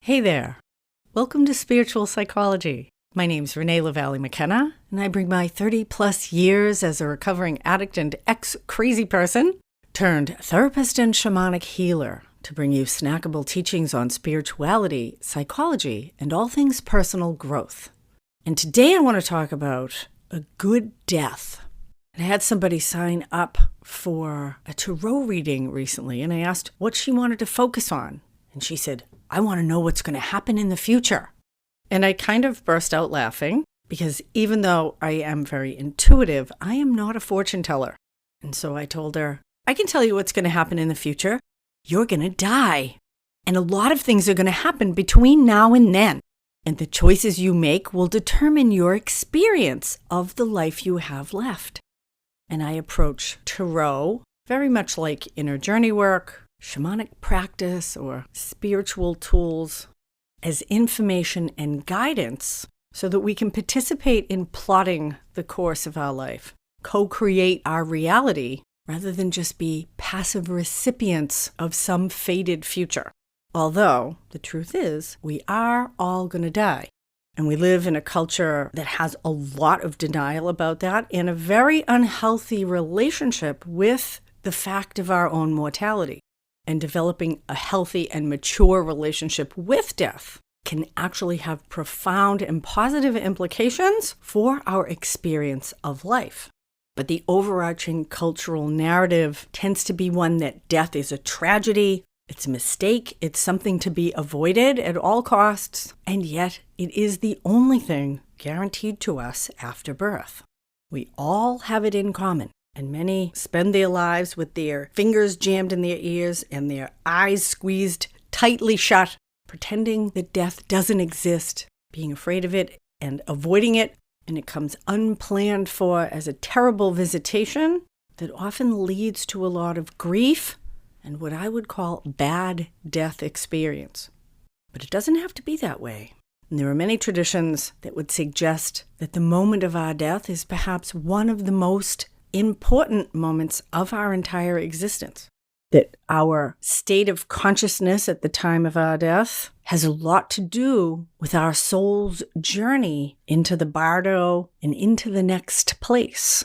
Hey there. Welcome to Spiritual Psychology. My name's Renee LaValle McKenna, and I bring my 30-plus years as a recovering addict and ex-crazy person turned therapist and shamanic healer to bring you snackable teachings on spirituality, psychology, and all things personal growth. And today I want to talk about a good death. I had somebody sign up for a tarot reading recently, and I asked what she wanted to focus on. And she said, I want to know what's going to happen in the future. And I kind of burst out laughing because even though I am very intuitive, I am not a fortune teller. And so I told her, I can tell you what's going to happen in the future. You're going to die. And a lot of things are going to happen between now and then. And the choices you make will determine your experience of the life you have left. And I approach tarot very much like inner journey work, shamanic practice, or spiritual tools as information and guidance so that we can participate in plotting the course of our life, co-create our reality, rather than just be passive recipients of some fated future. Although, the truth is, we are all going to die. And we live in a culture that has a lot of denial about that and a very unhealthy relationship with the fact of our own mortality. And developing a healthy and mature relationship with death can actually have profound and positive implications for our experience of life. But the overarching cultural narrative tends to be one that death is a tragedy, it's a mistake, it's something to be avoided at all costs, and yet it is the only thing guaranteed to us after birth. We all have it in common. And many spend their lives with their fingers jammed in their ears and their eyes squeezed tightly shut, pretending that death doesn't exist, being afraid of it and avoiding it. And it comes unplanned for as a terrible visitation that often leads to a lot of grief and what I would call bad death experience. But it doesn't have to be that way. And there are many traditions that would suggest that the moment of our death is perhaps one of the most important moments of our entire existence. That our state of consciousness at the time of our death has a lot to do with our soul's journey into the bardo and into the next place.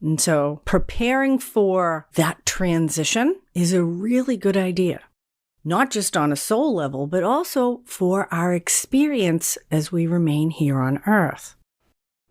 And so preparing for that transition is a really good idea, not just on a soul level, but also for our experience as we remain here on Earth.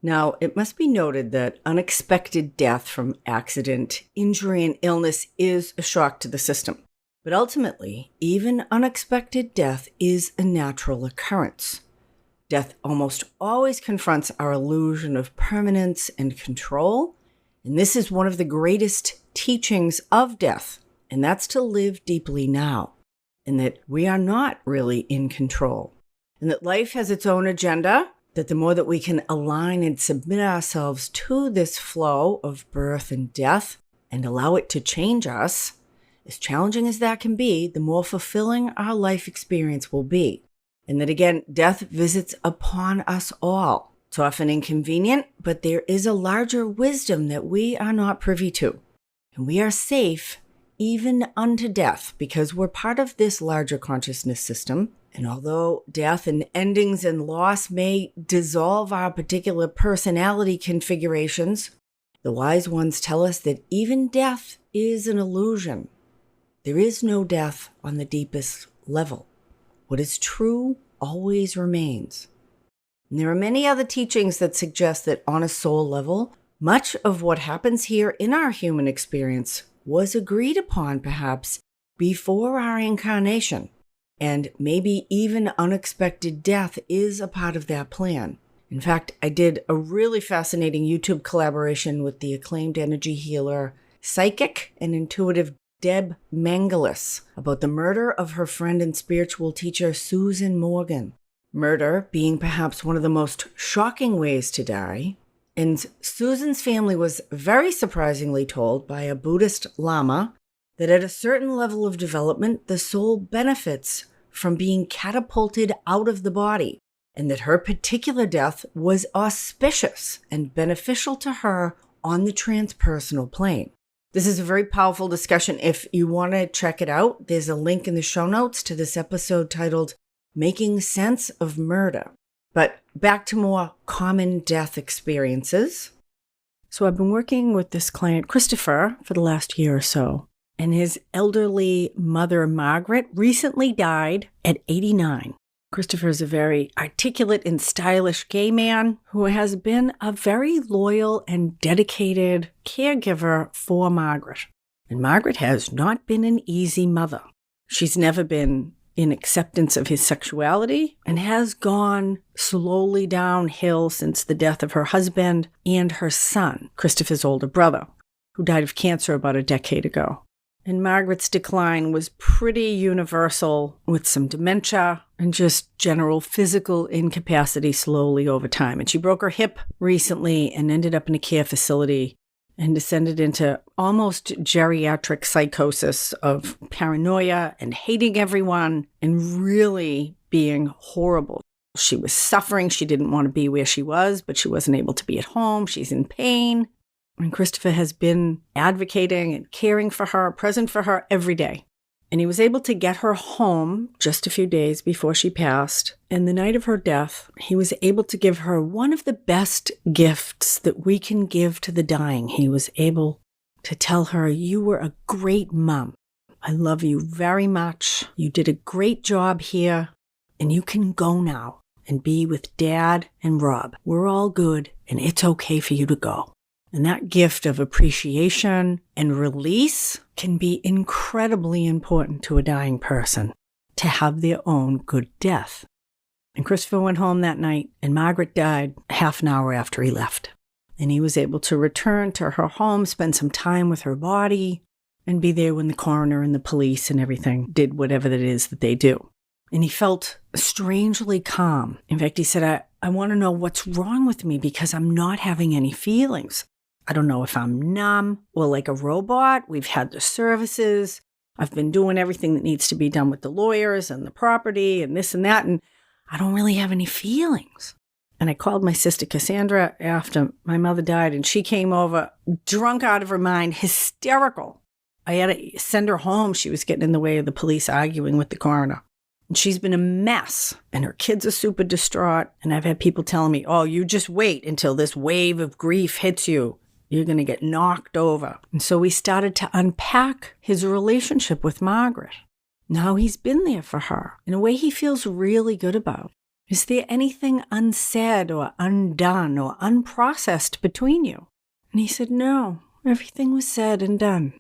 Now, it must be noted that unexpected death from accident, injury, and illness is a shock to the system. But ultimately, even unexpected death is a natural occurrence. Death almost always confronts our illusion of permanence and control, and this is one of the greatest teachings of death, and that's to live deeply now, and that we are not really in control, and that life has its own agenda, that the more that we can align and submit ourselves to this flow of birth and death and allow it to change us, as challenging as that can be, the more fulfilling our life experience will be. And that again, death visits upon us all. It's often inconvenient, but there is a larger wisdom that we are not privy to. And we are safe even unto death because we're part of this larger consciousness system. And although death and endings and loss may dissolve our particular personality configurations, the wise ones tell us that even death is an illusion. There is no death on the deepest level. What is true always remains. And there are many other teachings that suggest that on a soul level, much of what happens here in our human experience was agreed upon perhaps before our incarnation. And maybe even unexpected death is a part of that plan. In fact, I did a really fascinating YouTube collaboration with the acclaimed energy healer, psychic and intuitive Deb Mangalis about the murder of her friend and spiritual teacher, Susan Morgan. Murder being perhaps one of the most shocking ways to die. And Susan's family was very surprisingly told by a Buddhist Lama that at a certain level of development, the soul benefits from being catapulted out of the body, and that her particular death was auspicious and beneficial to her on the transpersonal plane. This is a very powerful discussion. If you want to check it out, there's a link in the show notes to this episode titled making sense of murder. But back to more common death experiences. So I've been working with this client, Christopher, for the last year or so. And his elderly mother, Margaret, recently died at 89. Christopher is a very articulate and stylish gay man who has been a very loyal and dedicated caregiver for Margaret. And Margaret has not been an easy mother. She's never been in acceptance of his sexuality and has gone slowly downhill since the death of her husband and her son, Christopher's older brother, who died of cancer about a decade ago. And Margaret's decline was pretty universal, with some dementia and just general physical incapacity slowly over time. And she broke her hip recently and ended up in a care facility and descended into almost geriatric psychosis of paranoia and hating everyone and really being horrible. She was suffering. She didn't want to be where she was, but she wasn't able to be at home. She's in pain. And Christopher has been advocating and caring for her, present for her every day. And he was able to get her home just a few days before she passed. And the night of her death, he was able to give her one of the best gifts that we can give to the dying. He was able to tell her, "You were a great mom. I love you very much. You did a great job here. And you can go now and be with Dad and Rob. We're all good, and it's okay for you to go." And that gift of appreciation and release can be incredibly important to a dying person, to have their own good death. And Christopher went home that night, and Margaret died half an hour after he left. And he was able to return to her home, spend some time with her body, and be there when the coroner and the police and everything did whatever it is that they do. And he felt strangely calm. In fact, he said, I want to know what's wrong with me because I'm not having any feelings. I don't know if I'm numb or like a robot. We've had the services. I've been doing everything that needs to be done with the lawyers and the property and this and that, and I don't really have any feelings. And I called my sister Cassandra after my mother died, and she came over, drunk out of her mind, hysterical. I had to send her home. She was getting in the way of the police arguing with the coroner. And she's been a mess, and her kids are super distraught. And I've had people telling me, "Oh, you just wait until this wave of grief hits you. You're going to get knocked over." And so we started to unpack his relationship with Margaret. Now he's been there for her in a way he feels really good about. Is there anything unsaid or undone or unprocessed between you? And he said, "No, everything was said and done."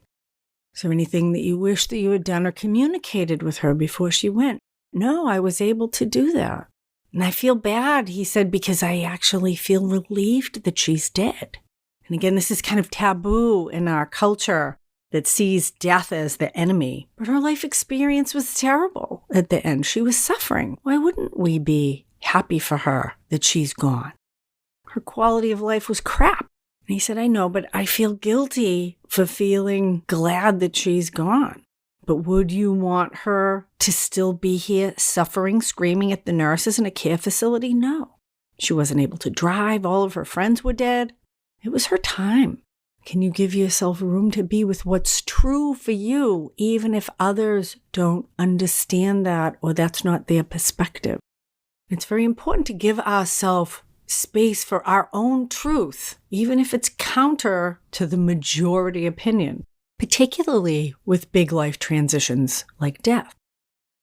Is there anything that you wish that you had done or communicated with her before she went? No, I was able to do that. And I feel bad, he said, because I actually feel relieved that she's dead. And again, this is kind of taboo in our culture that sees death as the enemy. But her life experience was terrible at the end. She was suffering. Why wouldn't we be happy for her that she's gone? Her quality of life was crap. And he said, "I know, but I feel guilty for feeling glad that she's gone. But would you want her to still be here suffering, screaming at the nurses in a care facility? No. She wasn't able to drive. All of her friends were dead. It was her time. Can you give yourself room to be with what's true for you, even if others don't understand that or that's not their perspective?" It's very important to give ourselves space for our own truth, even if it's counter to the majority opinion, particularly with big life transitions like death.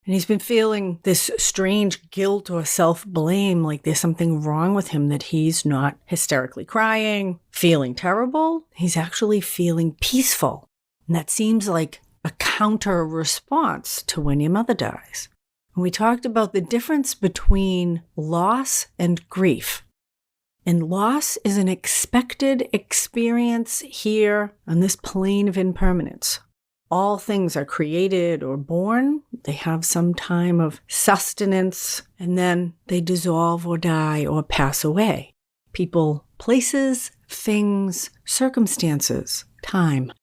And he's been feeling this strange guilt or self-blame, like there's something wrong with him, that he's not hysterically crying, feeling terrible. He's actually feeling peaceful. And that seems like a counter response to when your mother dies. And we talked about the difference between loss and grief. And loss is an expected experience here on this plane of impermanence. All things are created or born. They have some time of sustenance, and then they dissolve or die or pass away. People, places, things, circumstances, time.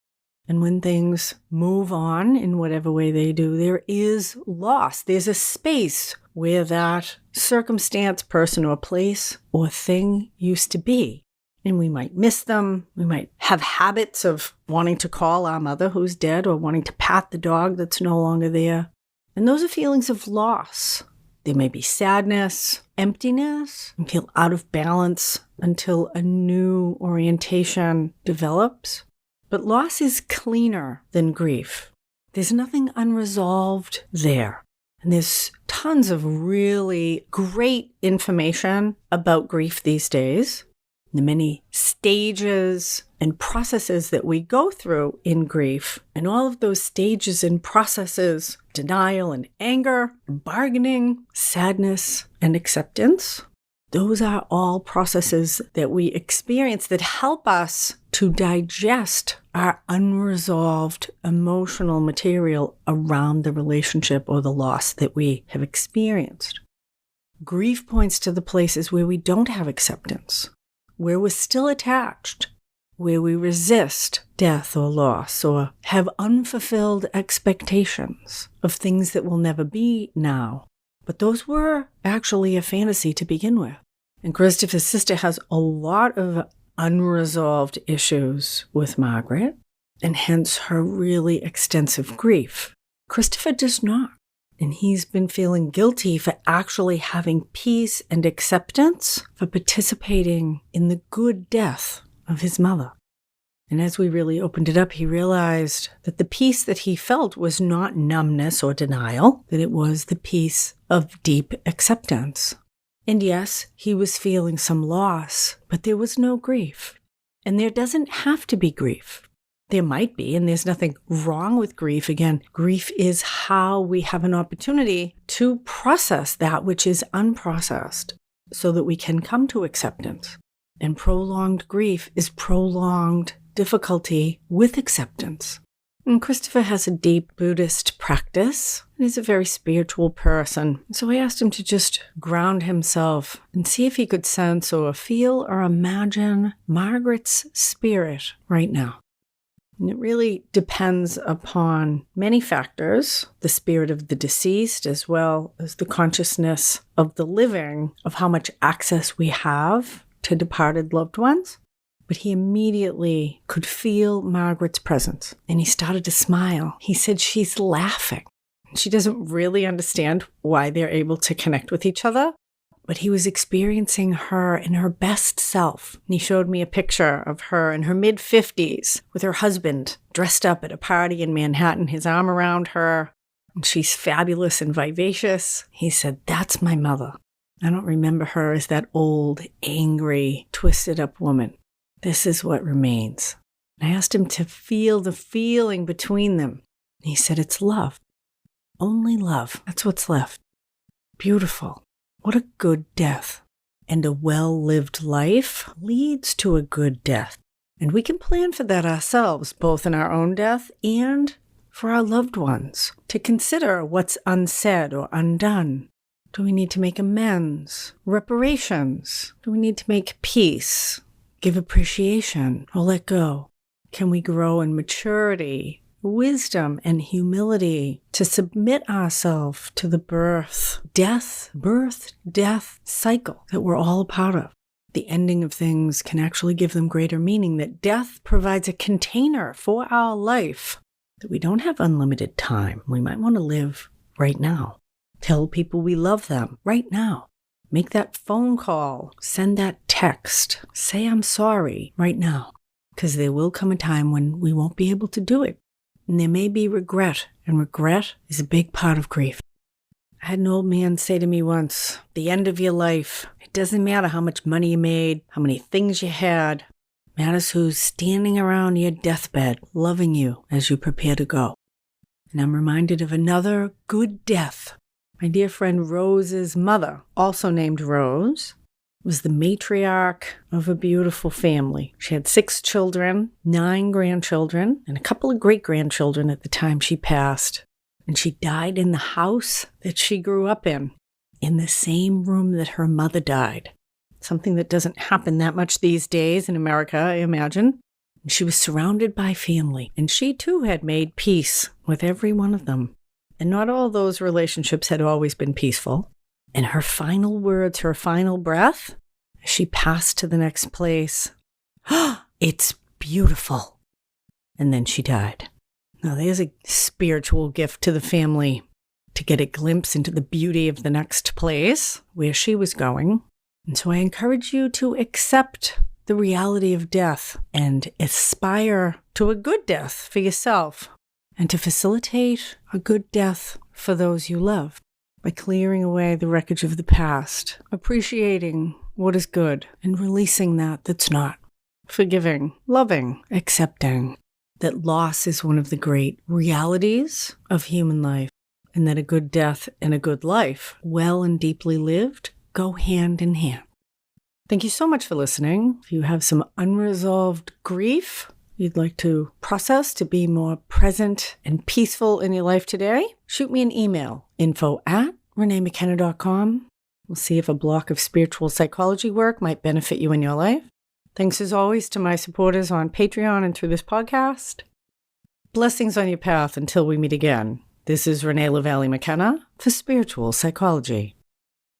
And when things move on in whatever way they do, there is loss. There's a space where that circumstance, person, or place, or thing used to be. And we might miss them. We might have habits of wanting to call our mother who's dead or wanting to pat the dog that's no longer there. And those are feelings of loss. There may be sadness, emptiness, and feel out of balance until a new orientation develops. But loss is cleaner than grief. There's nothing unresolved there. And there's tons of really great information about grief these days. The many stages and processes that we go through in grief, and all of those stages and processes, denial and anger, bargaining, sadness and acceptance, those are all processes that we experience that help us to digest our unresolved emotional material around the relationship or the loss that we have experienced. Grief points to the places where we don't have acceptance, where we're still attached, where we resist death or loss or have unfulfilled expectations of things that will never be now. But those were actually a fantasy to begin with. And Christopher's sister has a lot of unresolved issues with Margaret, and hence her really extensive grief. Christopher does not. And he's been feeling guilty for actually having peace and acceptance, for participating in the good death of his mother. And as we really opened it up, he realized that the peace that he felt was not numbness or denial, that it was the peace of deep acceptance. And yes, he was feeling some loss, but there was no grief. And there doesn't have to be grief. There might be, and there's nothing wrong with grief. Again, grief is how we have an opportunity to process that which is unprocessed so that we can come to acceptance. And prolonged grief is prolonged difficulty with acceptance. And Christopher has a deep Buddhist practice. He's a very spiritual person. So I asked him to just ground himself and see if he could sense or feel or imagine Margaret's spirit right now. And it really depends upon many factors, the spirit of the deceased as well as the consciousness of the living, of how much access we have to departed loved ones. But he immediately could feel Margaret's presence, and he started to smile. He said she's laughing. She doesn't really understand why they're able to connect with each other, but he was experiencing her in her best self. And he showed me a picture of her in her mid-50s with her husband dressed up at a party in Manhattan, his arm around her. And she's fabulous and vivacious. He said, "That's my mother. I don't remember her as that old, angry, twisted-up woman. This is what remains." And I asked him to feel the feeling between them. And he said, "It's love. Only love. That's what's left." Beautiful. What a good death. And a well-lived life leads to a good death. And we can plan for that ourselves, both in our own death and for our loved ones, to consider what's unsaid or undone. Do we need to make amends, reparations? Do we need to make peace, give appreciation, or let go? Can we grow in maturity, wisdom, and humility to submit ourselves to the birth, death cycle that we're all a part of? The ending of things can actually give them greater meaning, that death provides a container for our life, that we don't have unlimited time. We might want to live right now. Tell people we love them right now. Make that phone call, send that text, say I'm sorry right now, because there will come a time when we won't be able to do it. And there may be regret, and regret is a big part of grief. I had an old man say to me once, the end of your life, it doesn't matter how much money you made, how many things you had, it matters who's standing around your deathbed loving you as you prepare to go. And I'm reminded of another good death. My dear friend Rose's mother, also named Rose, was the matriarch of a beautiful family. She had 6 children, 9 grandchildren, and a couple of great-grandchildren at the time she passed. And she died in the house that she grew up in the same room that her mother died. Something that doesn't happen that much these days in America, I imagine. And she was surrounded by family, and she too had made peace with every one of them. And not all those relationships had always been peaceful. And her final words, her final breath, as she passed to the next place, "It's beautiful." And then she died. Now there's a spiritual gift to the family to get a glimpse into the beauty of the next place where she was going. And so I encourage you to accept the reality of death and aspire to a good death for yourself and to facilitate a good death for those you love by clearing away the wreckage of the past, appreciating what is good and releasing that's not, forgiving, loving, accepting that loss is one of the great realities of human life and that a good death and a good life, well and deeply lived, go hand in hand. Thank you so much for listening. If you have some unresolved grief you'd like to process to be more present and peaceful in your life today, shoot me an email, info@reneemckenna.com. We'll see if a block of spiritual psychology work might benefit you in your life. Thanks as always to my supporters on Patreon and through this podcast. Blessings on your path until we meet again. This is Renee LaValle McKenna for Spiritual Psychology.